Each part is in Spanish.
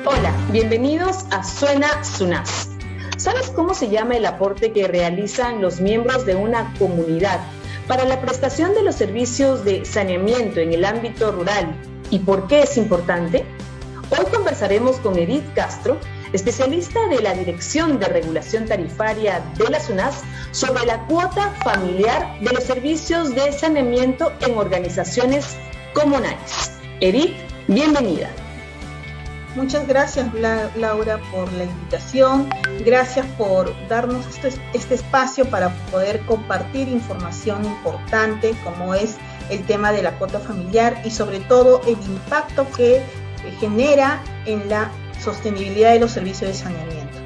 Hola, bienvenidos a Suena SUNAS. ¿Sabes cómo se llama el aporte que realizan los miembros de una comunidad para la prestación de los servicios de saneamiento en el ámbito rural y por qué es importante? Hoy conversaremos con Edith Castro, especialista de la Dirección de Regulación Tarifaria de la SUNAS, sobre la cuota familiar de los servicios de saneamiento en organizaciones comunales. Edith, bienvenida. Muchas gracias, Laura, por la invitación. Gracias por darnos este espacio para poder compartir información importante como es el tema de la cuota familiar y sobre todo el impacto que genera en la sostenibilidad de los servicios de saneamiento.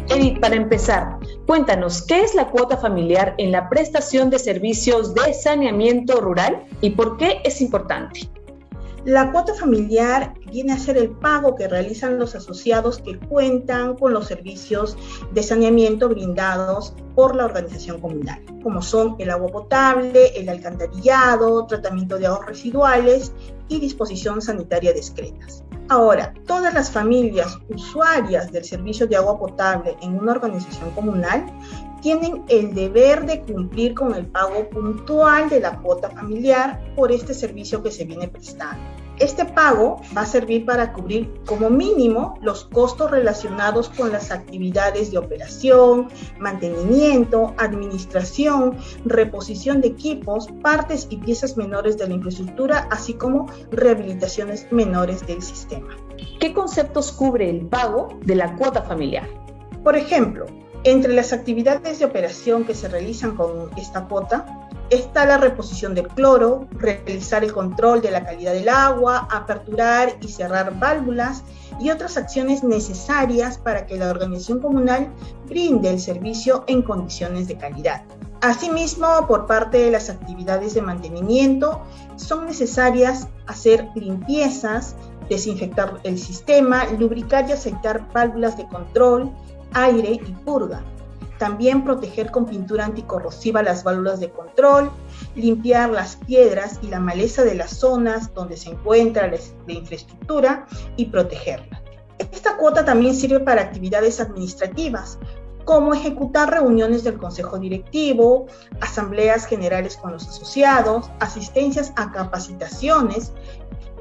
Edith, para empezar, cuéntanos, ¿qué es la cuota familiar en la prestación de servicios de saneamiento rural y por qué es importante? La cuota familiar viene a ser el pago que realizan los asociados que cuentan con los servicios de saneamiento brindados por la organización comunal, como son el agua potable, el alcantarillado, tratamiento de aguas residuales y disposición sanitaria discretas. Ahora, todas las familias usuarias del servicio de agua potable en una organización comunal tienen el deber de cumplir con el pago puntual de la cuota familiar por este servicio que se viene prestando. Este pago va a servir para cubrir como mínimo los costos relacionados con las actividades de operación, mantenimiento, administración, reposición de equipos, partes y piezas menores de la infraestructura, así como rehabilitaciones menores del sistema. ¿Qué conceptos cubre el pago de la cuota familiar? Por ejemplo, entre las actividades de operación que se realizan con esta cuota, está la reposición del cloro, realizar el control de la calidad del agua, aperturar y cerrar válvulas y otras acciones necesarias para que la organización comunal brinde el servicio en condiciones de calidad. Asimismo, por parte de las actividades de mantenimiento, son necesarias hacer limpiezas, desinfectar el sistema, lubricar y aceitar válvulas de control, aire y purga. También proteger con pintura anticorrosiva las válvulas de control, limpiar las piedras y la maleza de las zonas donde se encuentra la infraestructura y protegerla. Esta cuota también sirve para actividades administrativas, como ejecutar reuniones del consejo directivo, asambleas generales con los asociados, asistencias a capacitaciones,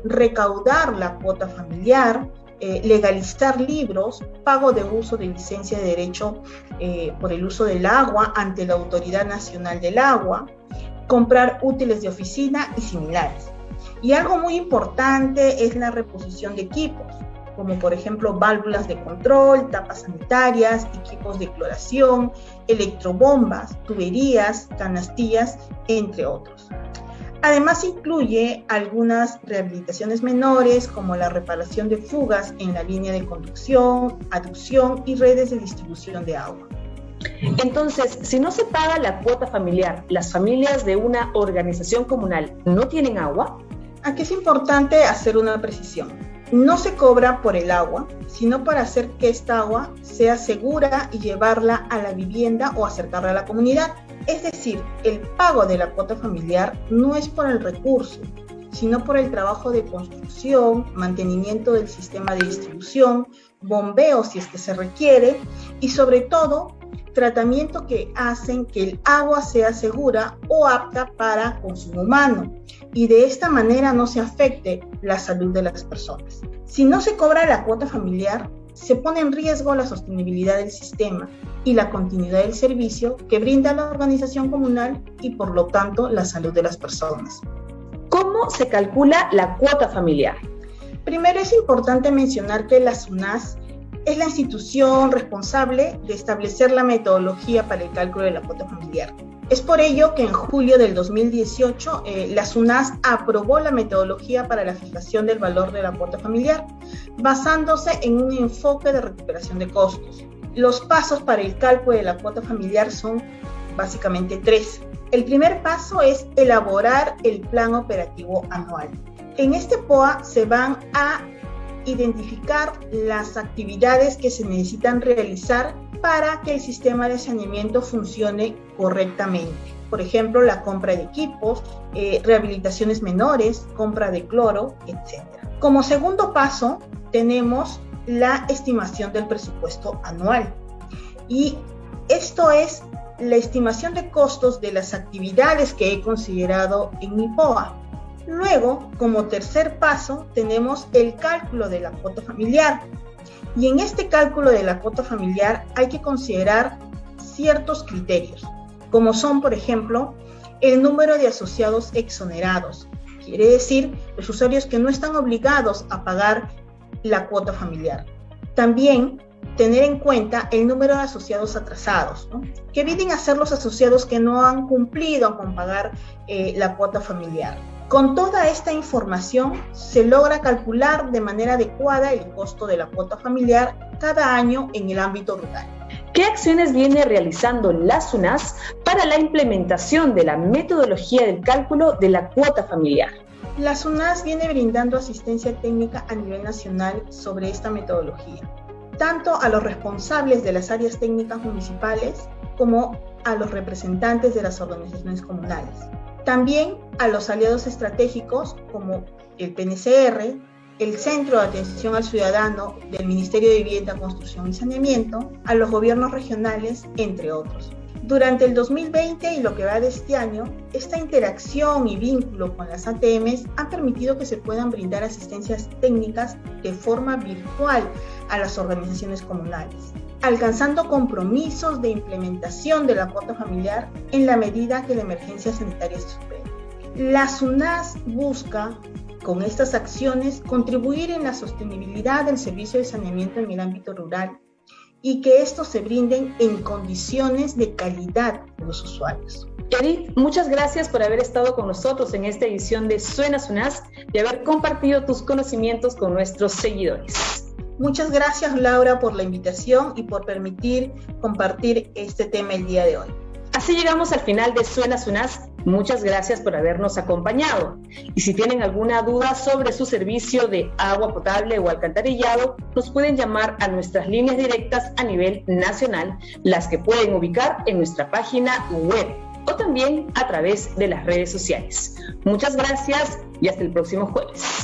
recaudar la cuota familiar, legalizar libros, pago de uso de licencia de derecho por el uso del agua ante la Autoridad Nacional del Agua, comprar útiles de oficina y similares. Y algo muy importante es la reposición de equipos, como por ejemplo válvulas de control, tapas sanitarias, equipos de cloración, electrobombas, tuberías, canastillas, entre otros. Además incluye algunas rehabilitaciones menores como la reparación de fugas en la línea de conducción, aducción y redes de distribución de agua. Entonces, si no se paga la cuota familiar, ¿las familias de una organización comunal no tienen agua? Aquí es importante hacer una precisión. No se cobra por el agua, sino para hacer que esta agua sea segura y llevarla a la vivienda o acercarla a la comunidad. Es decir, el pago de la cuota familiar no es por el recurso, sino por el trabajo de construcción, mantenimiento del sistema de distribución, bombeo si es que se requiere y sobre todo tratamiento que hacen que el agua sea segura o apta para consumo humano y de esta manera no se afecte la salud de las personas. Si no se cobra la cuota familiar, se pone en riesgo la sostenibilidad del sistema y la continuidad del servicio que brinda la organización comunal y por lo tanto la salud de las personas. ¿Cómo se calcula la cuota familiar? Primero es importante mencionar que la SUNAS es la institución responsable de establecer la metodología para el cálculo de la cuota familiar. Es por ello que en julio del 2018 la SUNAS aprobó la metodología para la fijación del valor de la cuota familiar, basándose en un enfoque de recuperación de costos. Los pasos para el cálculo de la cuota familiar son básicamente 3. El primer paso es elaborar el plan operativo anual. En este POA se van a identificar las actividades que se necesitan realizar para que el sistema de saneamiento funcione correctamente. por ejemplo, la compra de equipos, rehabilitaciones menores, compra de cloro, etc. Como segundo paso, tenemos la estimación del presupuesto anual. Y esto es la estimación de costos de las actividades que he considerado en mi POA. Luego, como tercer paso, tenemos el cálculo de la cuota familiar. Y en este cálculo de la cuota familiar hay que considerar ciertos criterios, como son, por ejemplo, el número de asociados exonerados. Quiere decir, los usuarios que no están obligados a pagar la cuota familiar. También tener en cuenta el número de asociados atrasados, ¿no? Que vienen a ser los asociados que no han cumplido con pagar la cuota familiar. Con toda esta información se logra calcular de manera adecuada el costo de la cuota familiar cada año en el ámbito rural. ¿Qué acciones viene realizando la SUNAS para la implementación de la metodología del cálculo de la cuota familiar? La SUNAS viene brindando asistencia técnica a nivel nacional sobre esta metodología, tanto a los responsables de las áreas técnicas municipales como a los representantes de las organizaciones comunales. También a los aliados estratégicos como el PNCR, el Centro de Atención al Ciudadano del Ministerio de Vivienda, Construcción y Saneamiento, a los gobiernos regionales, entre otros. Durante el 2020 y lo que va de este año, esta interacción y vínculo con las ATMs han permitido que se puedan brindar asistencias técnicas de forma virtual a las organizaciones comunales, alcanzando compromisos de implementación de la cuota familiar en la medida que la emergencia sanitaria se supere. La SUNAS busca, con estas acciones, contribuir en la sostenibilidad del servicio de saneamiento en el ámbito rural y que estos se brinden en condiciones de calidad de los usuarios. Edith, muchas gracias por haber estado con nosotros en esta edición de Suena SUNAS y haber compartido tus conocimientos con nuestros seguidores. Muchas gracias, Laura, por la invitación y por permitir compartir este tema el día de hoy. Así llegamos al final de Suena SUNAS. Muchas gracias por habernos acompañado. Y si tienen alguna duda sobre su servicio de agua potable o alcantarillado, nos pueden llamar a nuestras líneas directas a nivel nacional, las que pueden ubicar en nuestra página web o también a través de las redes sociales. Muchas gracias y hasta el próximo jueves.